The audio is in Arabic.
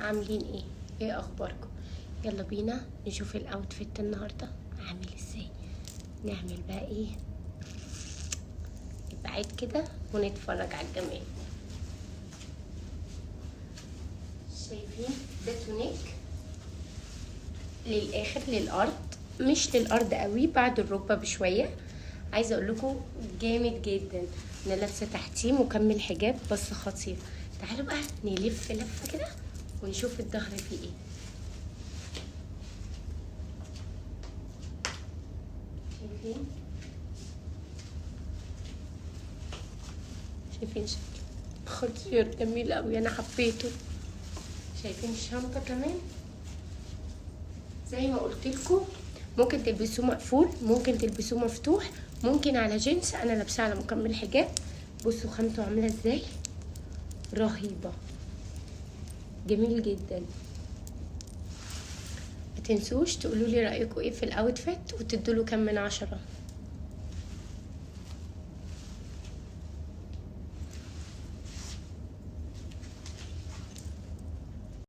عاملين ايه؟ ايه اخباركم؟ يلا بينا نشوف الاوتفيت النهارده عامل ازاي. نعمل بقى ايه؟ نبعد كده ونتفرج على الجمال. شايفين ده تونيك للاخر للارض، مش للارض قوي، بعد الركبه بشويه. عايزه اقول لكم جامد جدا. انا لابسه تحتيه مكمل حجاب بس خطير. تعالوا بقى نلف لفه كده ونشوف الظهر فيه ايه. شايفين شايفين شكله خطير جميل قوي، انا حبيته. شايفين الشنطه كمان زي ما قلت لكم، ممكن تلبسوه مقفول، ممكن تلبسوه مفتوح، ممكن على جينز. انا لابساه على مكمل حجاب. بصوا خامته عامله ازاي، رهيبه، جميل جدا. ما تنسوش تقولوا لي رايكم ايه في الاوتفيت وتدوا له كام من 10.